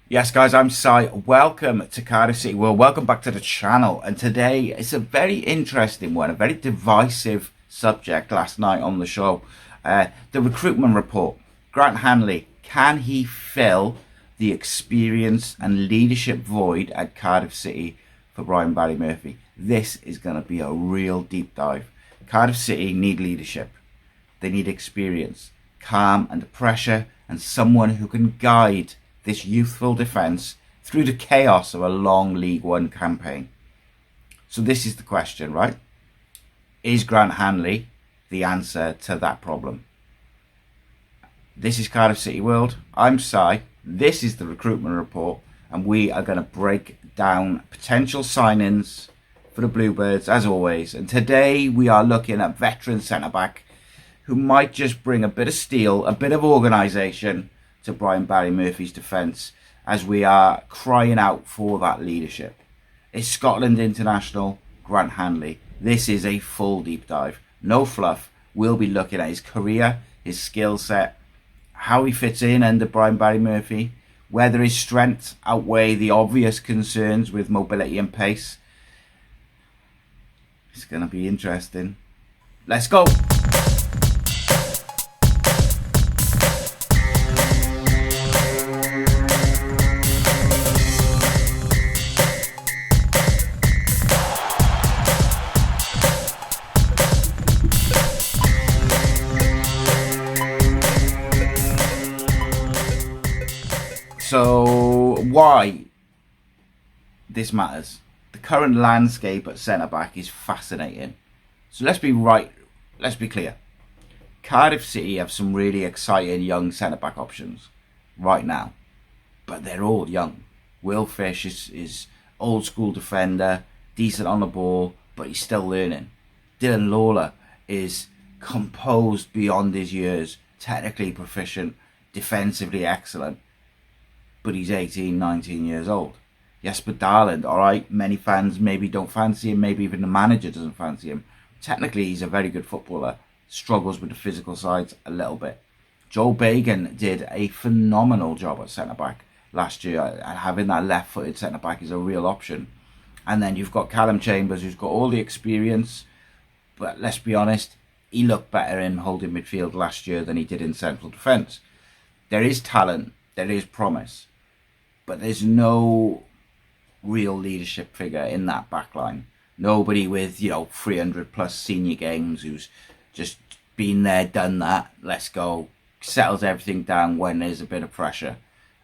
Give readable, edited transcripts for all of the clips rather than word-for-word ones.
Yes, guys, I'm Si. Welcome to Cardiff City. Well, welcome back to the channel. And today it's a very interesting one, a very divisive subject last night on the show. The recruitment report. Grant Hanley, can he fill the experience and leadership void at Cardiff City for Brian Barry Murphy? This is going to be a real deep dive. Cardiff City need leadership. They need experience, calm under pressure, and someone who can guide this youthful defence through the chaos of a long League One campaign. So this is the question, right? Is Grant Hanley the answer to that problem? This is Cardiff City World. I'm Si. This is the recruitment report, and we are going to break down potential sign-ins for the Bluebirds as always. And today we are looking at veteran centre-back who might just bring a bit of steel, a bit of organisation to Brian Barry Murphy's defence as we are crying out for that leadership. It's Scotland international Grant Hanley. This is a full deep dive, no fluff. We'll be looking at his career, his skill set, how he fits in under Brian Barry Murphy, whether his strengths outweigh the obvious concerns with mobility and pace. It's going to be interesting. Let's go. So why this matters? The current landscape at centre-back is fascinating. So let's be clear. Cardiff City have some really exciting young centre-back options right now, but they're all young. Will Fish is old school defender, decent on the ball, but he's still learning. Dylan Lawler is composed beyond his years, technically proficient, defensively excellent, but he's 18, 19 years old. Jesper Darland, alright, many fans maybe don't fancy him, maybe even the manager doesn't fancy him. Technically, he's a very good footballer, struggles with the physical sides a little bit. Joel Bagan did a phenomenal job at centre-back last year, and having that left-footed centre-back is a real option. And then you've got Callum Chambers, who's got all the experience, but let's be honest, he looked better in holding midfield last year than he did in central defence. There is talent, there is promise, but there's no real leadership figure in that back line. Nobody with, 300 plus senior games who's just been there, done that, let's go, settles everything down when there's a bit of pressure.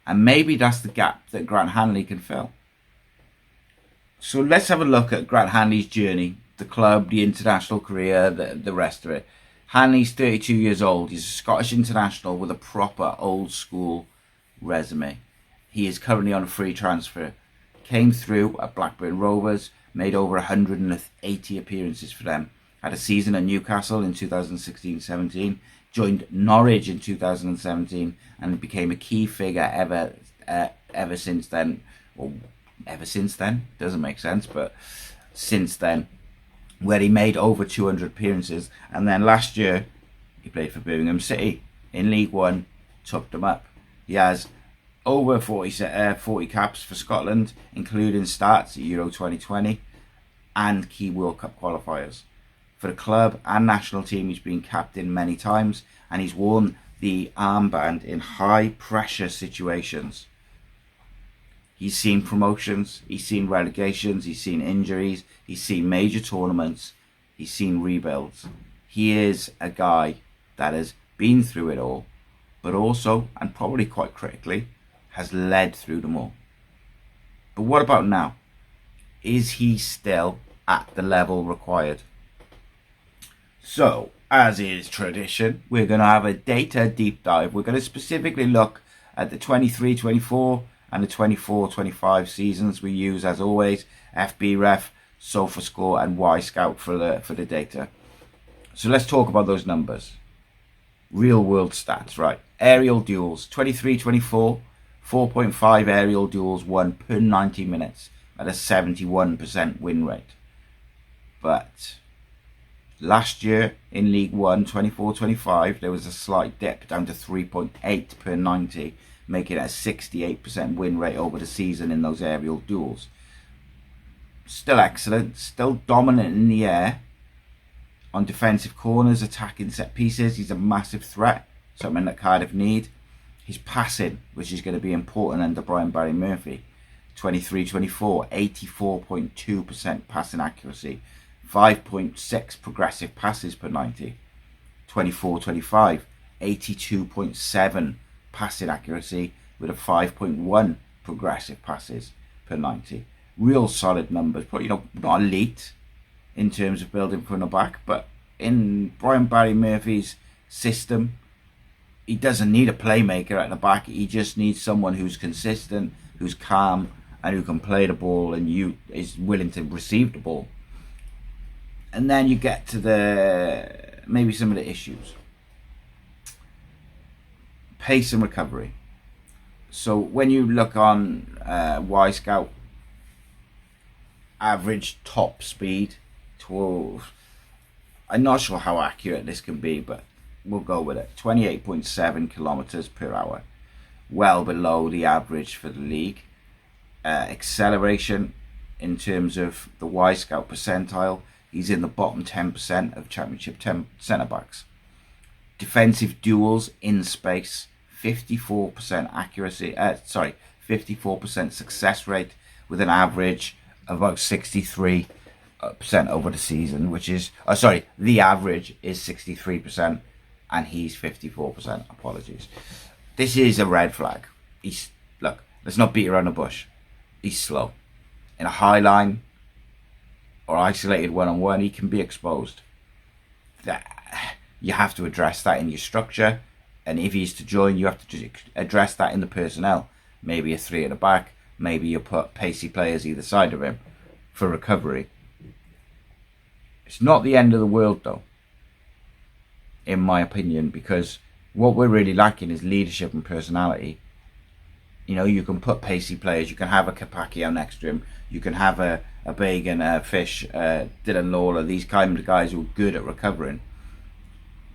And maybe that's the gap that Grant Hanley can fill. So let's have a look at Grant Hanley's journey, the club, the international career, the rest of it. Hanley's 32 years old. He's a Scottish international with a proper old school resume. He is currently on a free transfer. Came through at Blackburn Rovers, made over 180 appearances for them. Had a season at Newcastle in 2016-17, joined Norwich in 2017, and became a key figure ever since then. Well, ever since then doesn't make sense, but since then, where he made over 200 appearances. And then last year, he played for Birmingham City in League One, took them up. He has over 40 caps for Scotland, including starts at Euro 2020 and key World Cup qualifiers. For the club and national team, he's been captain many times, and he's worn the armband in high pressure situations. He's seen promotions, he's seen relegations, he's seen injuries, he's seen major tournaments, he's seen rebuilds. He is a guy that has been through it all, but also, and probably quite critically, has led through them all. But what about now? Is he still at the level required? So, as is tradition, we're going to have a data deep dive. We're going to specifically look at the 23-24 and the 24-25 seasons. We use, as always, FBref, SofaScore and Y-Scout for the data. So let's talk about those numbers. Real world stats, right? Aerial duels, 23-24, 4.5 aerial duels won per 90 minutes at a 71% win rate. But last year in League One, 24-25, there was a slight dip down to 3.8 per 90, making it a 68% win rate over the season in those aerial duels. Still excellent, still dominant in the air, on defensive corners, attacking set pieces. He's a massive threat, something that Cardiff need. His passing, which is going to be important under Brian Barry Murphy. 23-24, 84.2% passing accuracy, 5.6 progressive passes per 90. 24-25, 82.7 passing accuracy with a 5.1 progressive passes per 90. Real solid numbers, but not elite in terms of building from the back, but in Brian Barry Murphy's system, he doesn't need a playmaker at the back. He just needs someone who's consistent, who's calm, and who can play the ball and is willing to receive the ball. And then you get to maybe some of the issues. Pace and recovery. So when you look on Y-Scout, average top speed, 12. I'm not sure how accurate this can be, but we'll go with it. 28.7 kilometers per hour, well below the average for the league. Acceleration in terms of the Y-Scout percentile, he's in the bottom 10% of Championship centre backs. Defensive duels in space, 54% accuracy. 54% success rate with an average of about 63% over the season, which is the average is 63% and he's 54%. Apologies. This is a red flag. Let's not beat around the bush. He's slow. In a high line or isolated one-on-one, he can be exposed. You have to address that in your structure, and if he's to join, you have to address that in the personnel. Maybe a 3 at the back, maybe you put pacey players either side of him for recovery. It's not the end of the world though, in my opinion, because what we're really lacking is leadership and personality. You can put pacey players, you can have a Capaccio next to him, you can have a Bagan, a Fish, Dylan Lawler, these kind of guys who are good at recovering.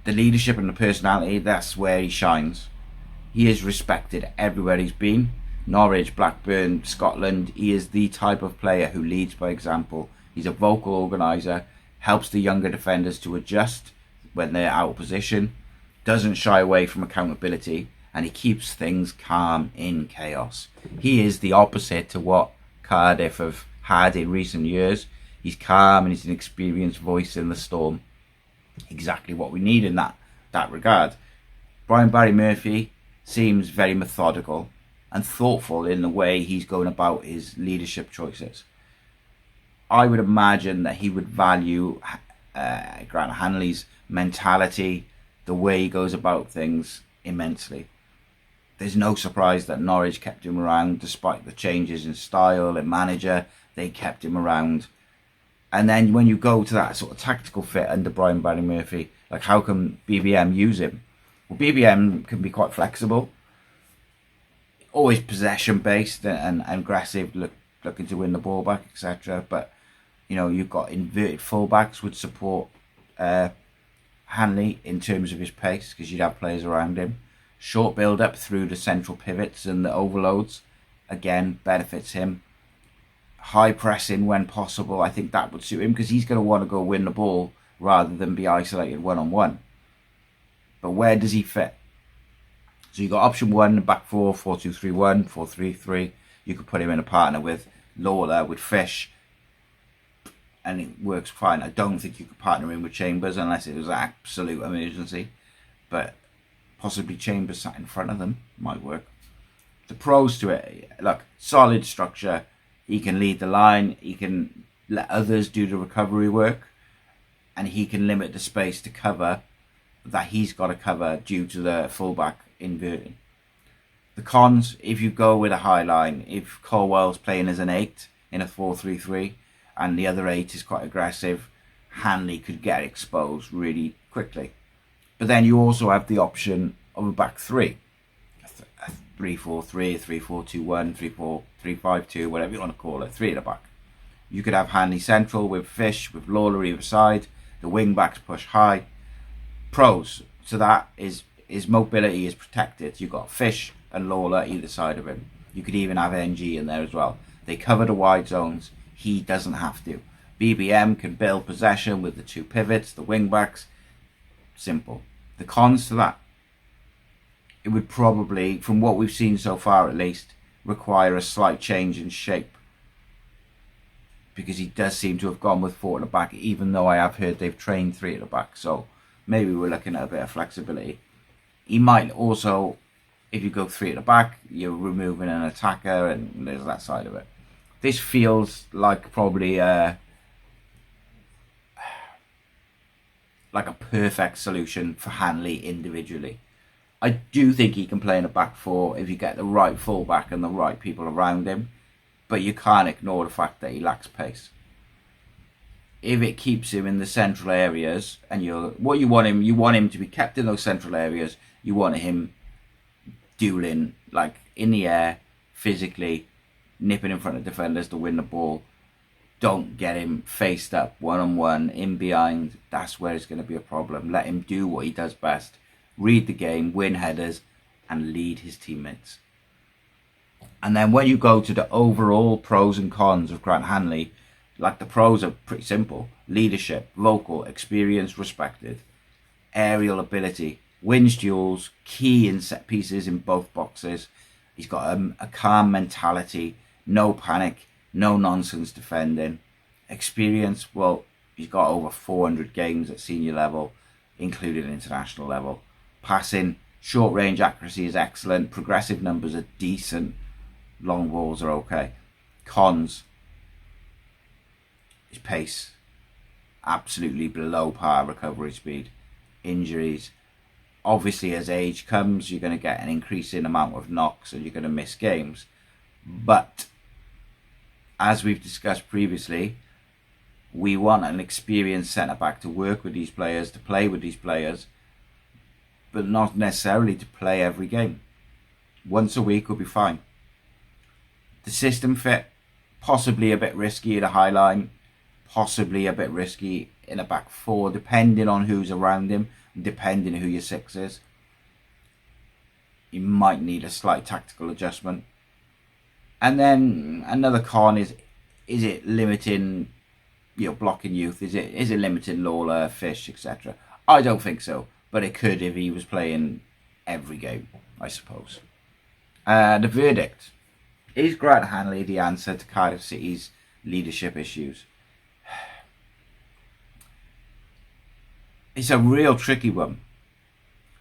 The leadership and the personality, that's where he shines. He is respected everywhere he's been. Norwich, Blackburn, Scotland, he is the type of player who leads by example. He's a vocal organiser, helps the younger defenders to adjust when they're out of position, doesn't shy away from accountability, and he keeps things calm in chaos. He is the opposite to what Cardiff have had in recent years. He's calm and he's an experienced voice in the storm. Exactly what we need in that regard. Brian Barry Murphy seems very methodical and thoughtful in the way he's going about his leadership choices. I would imagine that he would value Grant Hanley's mentality, the way he goes about things, immensely. There's no surprise that Norwich kept him around despite the changes in style and manager. They kept him around. And then when you go to that sort of tactical fit under Brian Barry Murphy, like how can BBM use him? Well, BBM can be quite flexible, always possession based and aggressive, looking to win the ball back, etc. But you've got inverted fullbacks would support Hanley in terms of his pace, because you'd have players around him. Short build up through the central pivots and the overloads, again, benefits him. High pressing when possible, I think that would suit him, because he's going to want to go win the ball rather than be isolated one-on-one. But where does he fit? So you got option 1, back 4, 4-2-3-1, 4-3-3. You could put him in a partner with Lawler, with Fish, and it works fine. I don't think you could partner him with Chambers unless it was an absolute emergency, but possibly Chambers sat in front of them might work. The pros to it, solid structure. He can lead the line, he can let others do the recovery work, and he can limit the space to cover that he's got to cover due to the fullback inverting. The cons, if you go with a high line, if Colwell's playing as an 8 in a 4-3-3 and the other 8 is quite aggressive, Hanley could get exposed really quickly. But then you also have the option of a back 3. 3-4-3, 3-4-2-1, 3-4-3-5-2, whatever you want to call it, 3 at the back. You could have Hanley central with Fish, with Lawler either side, the wing backs push high. Pros to that is his mobility is protected. You've got Fish and Lawler either side of him. You could even have NG in there as well. They cover the wide zones. He doesn't have to. BBM can build possession with the two pivots, the wing backs. Simple. The cons to that, it would probably, from what we've seen so far at least, require a slight change in shape, because he does seem to have gone with 4 at the back, even though I have heard they've trained 3 at the back, so maybe we're looking at a bit of flexibility. He might also, if you go 3 at the back, you're removing an attacker, and there's that side of it. This feels like probably like a perfect solution for Hanley individually. I do think he can play in a back 4 if you get the right fullback and the right people around him, but you can't ignore the fact that he lacks pace. If it keeps him in the central areas, and you want him to be kept in those central areas. You want him dueling, like in the air, physically, nipping in front of defenders to win the ball. Don't get him faced up, one-on-one, in behind. That's where it's going to be a problem. Let him do what he does best. Read the game, win headers, and lead his teammates. And then when you go to the overall pros and cons of Grant Hanley, like the pros are pretty simple. Leadership, vocal, experience respected. Aerial ability, wins duels, key in set pieces in both boxes. He's got a calm mentality, no panic, no nonsense defending. Experience, well, he's got over 400 games at senior level, including international level. Passing, short range accuracy is excellent. Progressive numbers are decent. Long balls are okay. Cons, his pace, absolutely below par recovery speed. Injuries, obviously as age comes, you're going to get an increasing amount of knocks and you're going to miss games. But as we've discussed previously, we want an experienced centre-back to work with these players, to play with these players, but not necessarily to play every game. Once a week will be fine. The system fit, possibly a bit risky at a high line, possibly a bit risky in a back 4, depending on who's around him, depending who your 6 is. You might need a slight tactical adjustment. And then another con is it limiting, blocking youth? Is it limiting Lawler, Fish, etc.? I don't think so, but it could if he was playing every game, I suppose. The verdict. Is Grant Hanley the answer to Cardiff City's leadership issues? It's a real tricky one.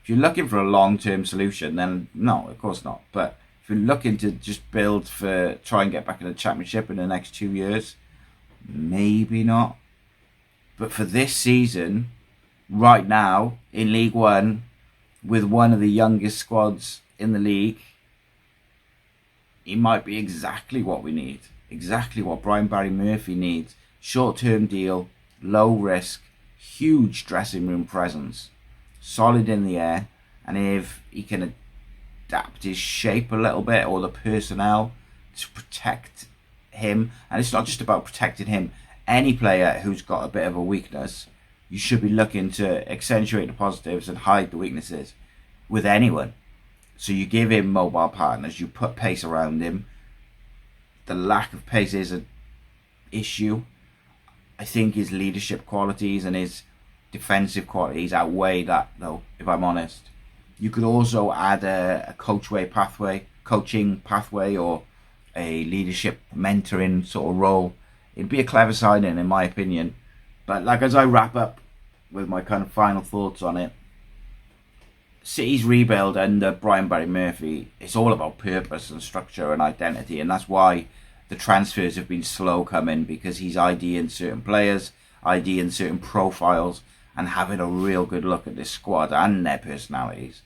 If you're looking for a long-term solution, then no, of course not. But if you're looking to just try and get back in the Championship in the next 2 years, maybe not. But for this season, right now, in League One, with one of the youngest squads in the league, he might be exactly what we need. Exactly what Brian Barry Murphy needs. Short-term deal, low risk, huge dressing room presence, solid in the air, and if he can adapt his shape a little bit, or the personnel, to protect him, and it's not just about protecting him, any player who's got a bit of a weakness, you should be looking to accentuate the positives and hide the weaknesses with anyone. So you give him mobile partners, you put pace around him. The lack of pace is an issue. I think his leadership qualities and his defensive qualities outweigh that, though, if I'm honest. You could also add a coaching pathway, or a leadership mentoring sort of role. It'd be a clever signing, in my opinion. But like, as I wrap up with my kind of final thoughts on it, City's rebuild under Brian Barry Murphy, it's all about purpose and structure and identity, and that's why the transfers have been slow coming, because he's IDing certain players, IDing certain profiles, and having a real good look at this squad and their personalities.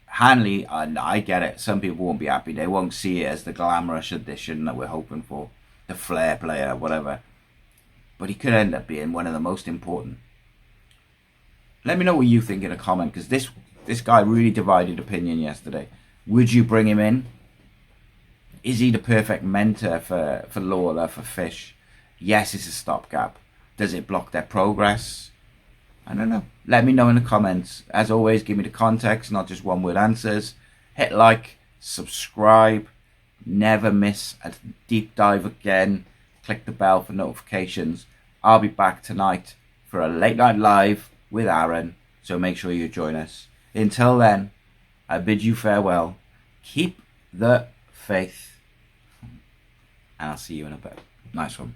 Hanley, I get it, some people won't be happy, they won't see it as the glamorous addition that we're hoping for, the flair player, whatever, but he could end up being one of the most important. Let me know what you think in a comment, because this guy really divided opinion yesterday. Would you bring him in? Is he the perfect mentor for Lawler, for Fish? Yes, it's a stopgap. Does it block their progress? I don't know. Let me know in the comments. As always, give me the context, not just one word answers. Hit like, subscribe, never miss a deep dive again. Click the bell for notifications. I'll be back tonight for a late night live with Aaron, so make sure you join us. Until then, I bid you farewell. Keep the faith, and I'll see you in a bit. Nice one.